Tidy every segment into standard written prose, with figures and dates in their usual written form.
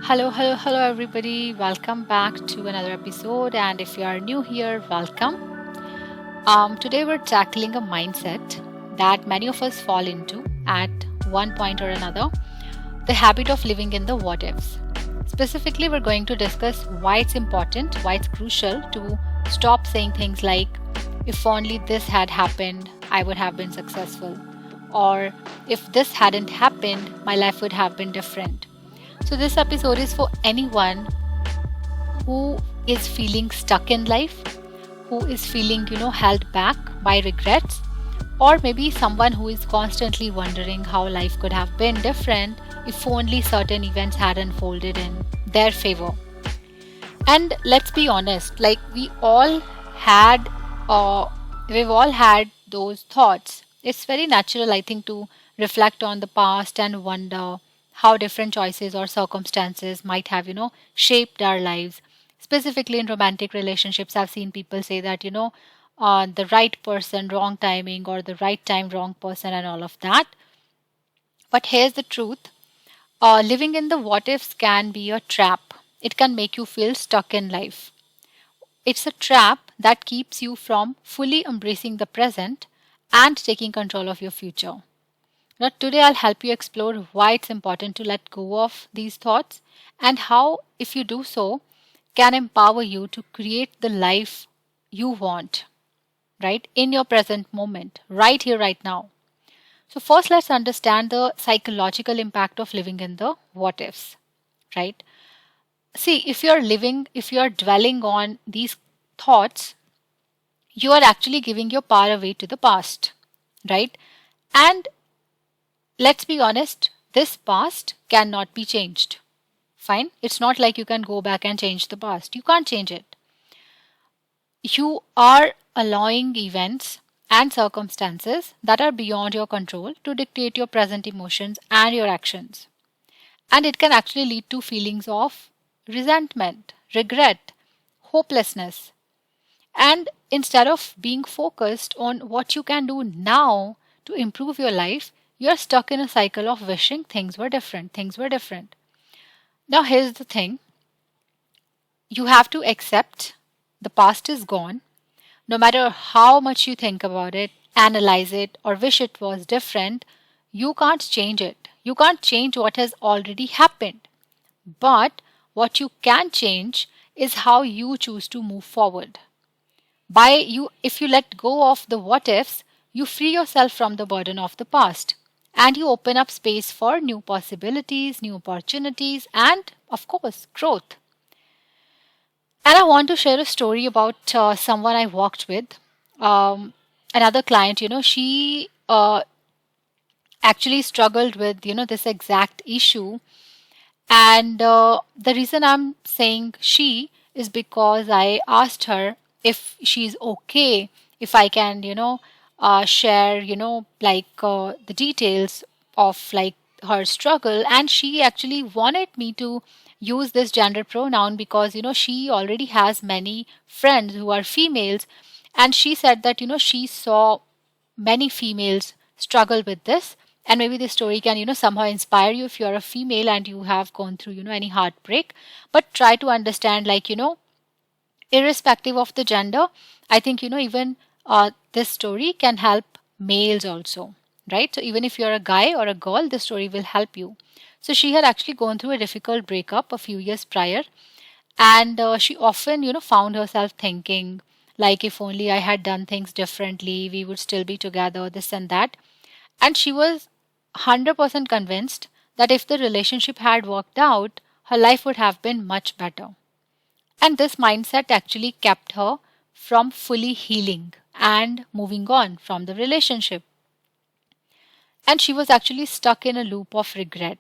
Hello, everybody. Welcome back to another episode. And if you are new here, welcome. Today, we're tackling a mindset that many of us fall into at one point or another, the habit of living in the what ifs. Specifically, we're going to discuss why it's important, why it's crucial to stop saying things like, if only this had happened, I would have been successful. Or, if this hadn't happened, my life would have been different. So, this episode is for anyone who is feeling stuck in life, who is feeling, held back by regrets, or maybe someone who is constantly wondering how life could have been different if only certain events had unfolded in their favor. And let's be honest, like had, uh, we've all had those thoughts. It's very natural, I think, to reflect on the past and wonder how different choices or circumstances might have, shaped our lives. Specifically in romantic relationships, I've seen people say that, the right person, wrong timing, or the right time, wrong person, and all of that. But here's the truth, living in the what ifs can be a trap. It can make you feel stuck in life. It's a trap that keeps you from fully embracing the present and taking control of your future. Now, today I'll help you explore why it's important to let go of these thoughts and how, if you do so, can empower you to create the life you want, right, in your present moment, right here, right now. So, first, let's understand the psychological impact of living in the what ifs, right? See, if you're dwelling on these thoughts, you are actually giving your power away to the past, right? And let's be honest, this past cannot be changed. Fine? It's not like you can go back and change the past. You can't change it. You are allowing events and circumstances that are beyond your control to dictate your present emotions and your actions. And it can actually lead to feelings of resentment, regret, hopelessness. And instead of being focused on what you can do now to improve your life, you're stuck in a cycle of wishing things were different. Things were different. Now, here's the thing, you have to accept the past is gone. No matter how much you think about it, analyze it, or wish it was different, you can't change it. You can't change what has already happened. But what you can change is how you choose to move forward. If you let go of the what ifs, you free yourself from the burden of the past and you open up space for new possibilities, new opportunities, and of course, growth. And I want to share a story about someone I worked with. Um, Another client, she actually struggled with, this exact issue. And the reason I'm saying she is because I asked her if she's okay, if I can, share, the details of like her struggle. And she actually wanted me to use this gender pronoun because, she already has many friends who are females. And she said that, she saw many females struggle with this, and maybe this story can somehow inspire you if you're a female and you have gone through any heartbreak. But try to understand, like, irrespective of the gender, I think even this story can help males also, right? So even if you're a guy or a girl, this story will help you. So she had actually gone through a difficult breakup a few years prior, and she often found herself thinking, like, if only I had done things differently, we would still be together, this and that. And she was 100% convinced that if the relationship had worked out, her life would have been much better. And this mindset actually kept her from fully healing and moving on from the relationship. And she was actually stuck in a loop of regret.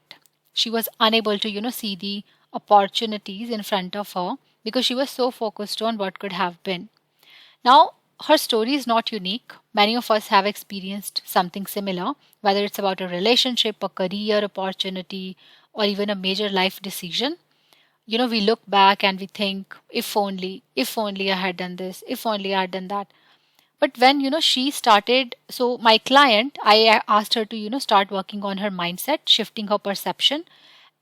She was unable to, see the opportunities in front of her because she was so focused on what could have been. Now, her story is not unique. Many of us have experienced something similar, whether it's about a relationship, a career opportunity, or even a major life decision. We look back and we think, if only I had done this, if only I had done that. But when, she started, so my client, I asked her to, start working on her mindset, shifting her perception.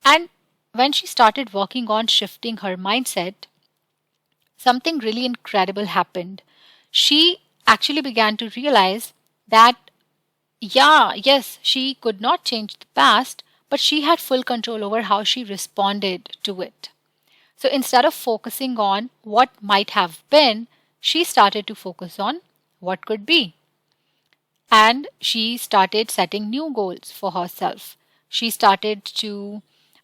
And when she started working on shifting her mindset, something really incredible happened. She actually began to realize that, yeah, yes, she could not change the past, but she had full control over how she responded to it. So instead of focusing on what might have been, she started to focus on what could be. And she started setting new goals for herself. She started to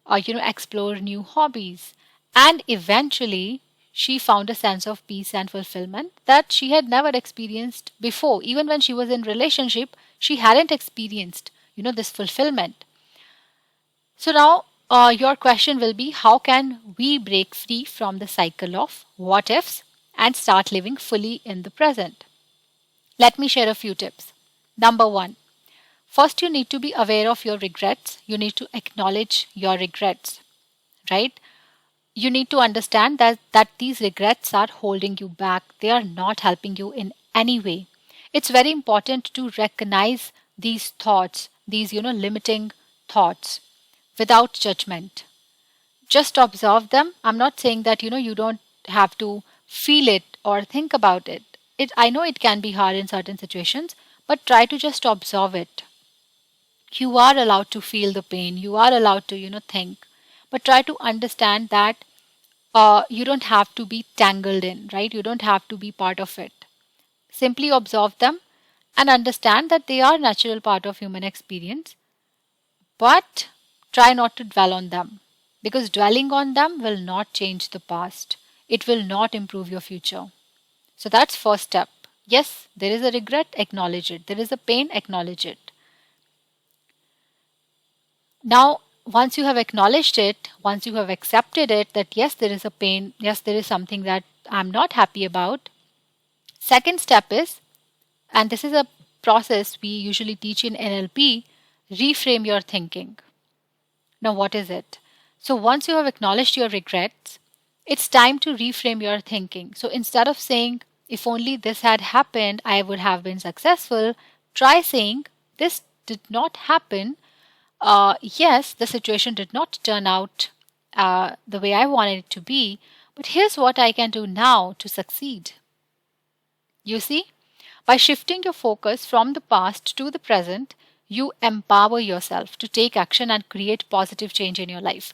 explore new hobbies, and eventually she found a sense of peace and fulfillment that she had never experienced before. Even when she was in relationship, she hadn't experienced this fulfillment. So now your question will be, how can we break free from the cycle of what ifs and start living fully in the present? Let me share a few tips. Number one, first, you need to be aware of your regrets. You need to acknowledge your regrets, right? You need to understand that these regrets are holding you back. They are not helping you in any way. It's very important to recognize these thoughts, these, limiting thoughts without judgment. Just observe them. I'm not saying that, you don't have to feel it or think about it. I know it can be hard in certain situations, but try to just observe it. You are allowed to feel the pain. You are allowed to, think. But try to understand that you don't have to be tangled in, right? You don't have to be part of it. Simply observe them and understand that they are natural part of human experience. But try not to dwell on them, because dwelling on them will not change the past. It will not improve your future. So that's first step. Yes, there is a regret, acknowledge it. There is a pain, acknowledge it. Now, once you have acknowledged it, once you have accepted it, that yes, there is a pain, yes, there is something that I'm not happy about. Second step is, and this is a process we usually teach in NLP, reframe your thinking. Now, what is it? So, once you have acknowledged your regrets, it's time to reframe your thinking. So, instead of saying, if only this had happened, I would have been successful, try saying, this did not happen. Yes, the situation did not turn out the way I wanted it to be, but here's what I can do now to succeed. You see, by shifting your focus from the past to the present, you empower yourself to take action and create positive change in your life.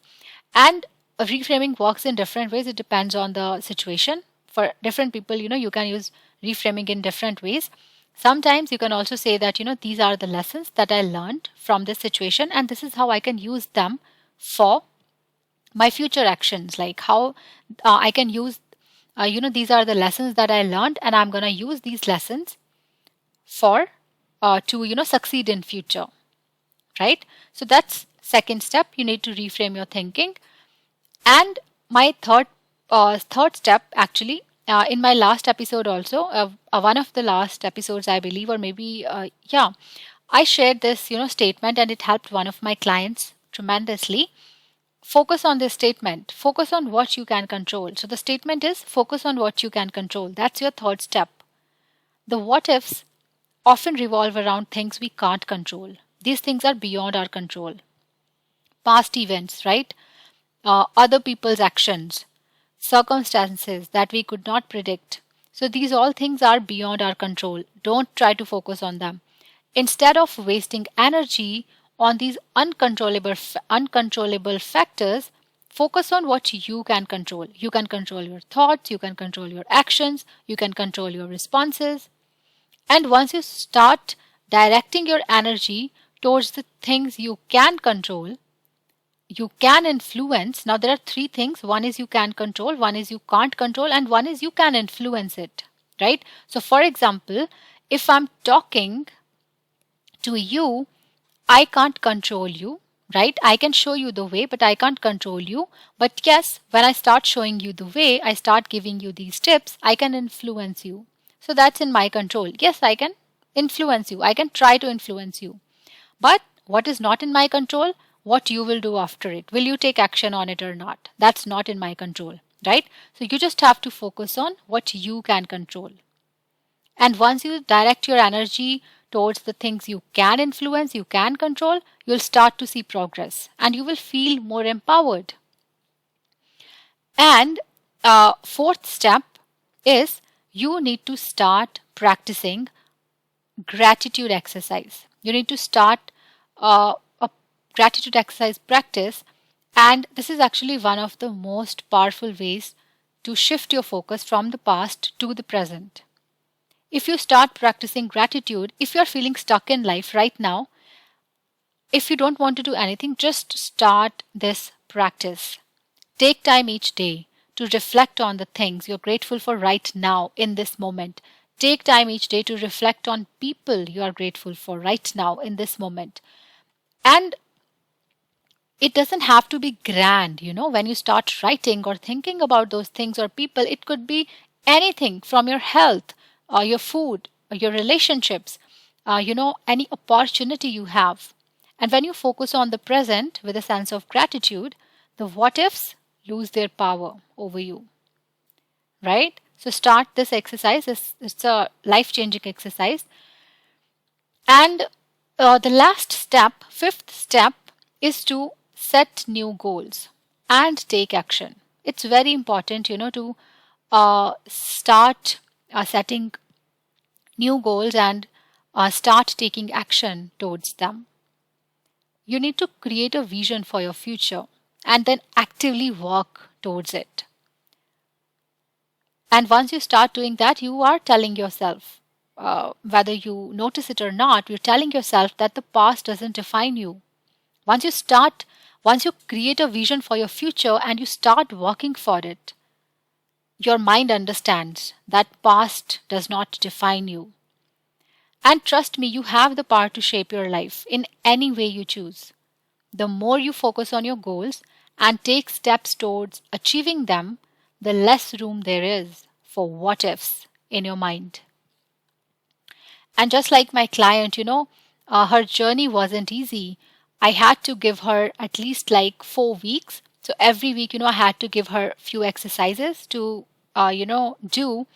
And reframing works in different ways. It depends on the situation. For different people, you can use reframing in different ways. Sometimes you can also say that, these are the lessons that I learned from this situation, and this is how I can use them for my future actions. Like how I can use, these are the lessons that I learned, and I'm going to use these lessons for to succeed in future, right? So that's second step. You need to reframe your thinking. And my third step, actually, in my last episode also, one of the last episodes, I believe, or maybe, I shared this, statement, and it helped one of my clients tremendously. Focus on this statement. Focus on what you can control. So the statement is, focus on what you can control. That's your third step. The what ifs often revolve around things we can't control. These things are beyond our control. Past events, right? Other people's actions, circumstances that we could not predict. So these all things are beyond our control. Don't try to focus on them. Instead of wasting energy on these uncontrollable factors, focus on what you can control. You can control your thoughts, you can control your actions, you can control your responses. And once you start directing your energy towards the things you can control, you can influence. Now, there are three things. One is you can control, one is you can't control, and one is you can influence it, right? So, for example, if I'm talking to you, I can't control you, right? I can show you the way, but I can't control you. But yes, when I start showing you the way, I start giving you these tips, I can influence you. So that's in my control. Yes, I can influence you. I can try to influence you. But what is not in my control? What you will do after it. Will you take action on it or not? That's not in my control, right? So you just have to focus on what you can control. And once you direct your energy towards the things you can influence, you can control, you'll start to see progress and you will feel more empowered. And fourth step is you need to start practicing gratitude exercise. You need to start a gratitude exercise practice, and this is actually one of the most powerful ways to shift your focus from the past to the present. If you start practicing gratitude, if you're feeling stuck in life right now, if you don't want to do anything, just start this practice. Take time each day to reflect on the things you're grateful for right now in this moment. Take time each day to reflect on people you are grateful for right now in this moment. And it doesn't have to be grand, when you start writing or thinking about those things or people, it could be anything from your health, or your food, or your relationships, any opportunity you have. And when you focus on the present with a sense of gratitude, the what ifs lose their power over you, right? So start this exercise. It's a life changing exercise. And the last step, fifth step, is to set new goals and take action. It's very important, to start setting new goals and start taking action towards them. You need to create a vision for your future and then actively work towards it. And once you start doing that, you are telling yourself, whether you notice it or not, you're telling yourself that the past doesn't define you. Once you create a vision for your future and you start working for it, your mind understands that past does not define you. And trust me, you have the power to shape your life in any way you choose. The more you focus on your goals and take steps towards achieving them, the less room there is for what ifs in your mind. And just like my client, her journey wasn't easy. I had to give her at least like 4 weeks. So every week, I had to give her few exercises to, do.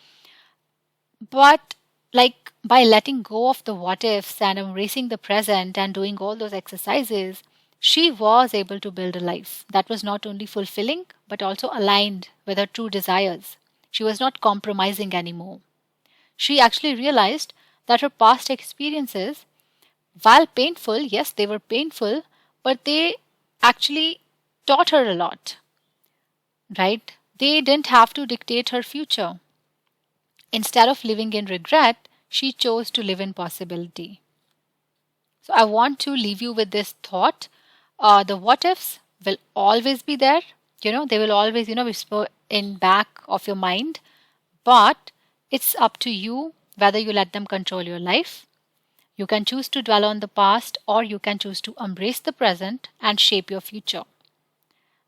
But like by letting go of the what ifs and embracing the present and doing all those exercises, she was able to build a life that was not only fulfilling but also aligned with her true desires. She was not compromising anymore. She actually realized that her past experiences, while painful, yes, they were painful, but they actually taught her a lot, right? They didn't have to dictate her future. Instead of living in regret, she chose to live in possibility. So I want to leave you with this thought. The what ifs will always be there. They will always, whisper in back of your mind. But it's up to you whether you let them control your life. You can choose to dwell on the past, or you can choose to embrace the present and shape your future.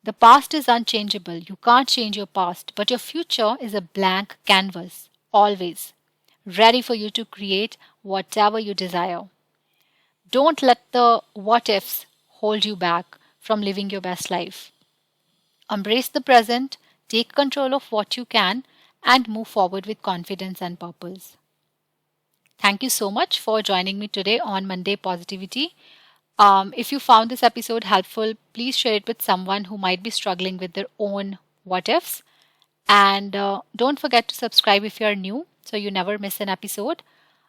The past is unchangeable. You can't change your past, but your future is a blank canvas, always ready for you to create whatever you desire. Don't let the what ifs hold you back from living your best life. Embrace the present, take control of what you can, and move forward with confidence and purpose. Thank you so much for joining me today on Monday Positivity. If you found this episode helpful, please share it with someone who might be struggling with their own what ifs. And don't forget to subscribe if you are new so you never miss an episode.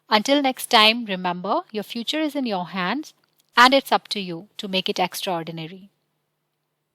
Until next time, remember your future is in your hands and it's up to you to make it extraordinary.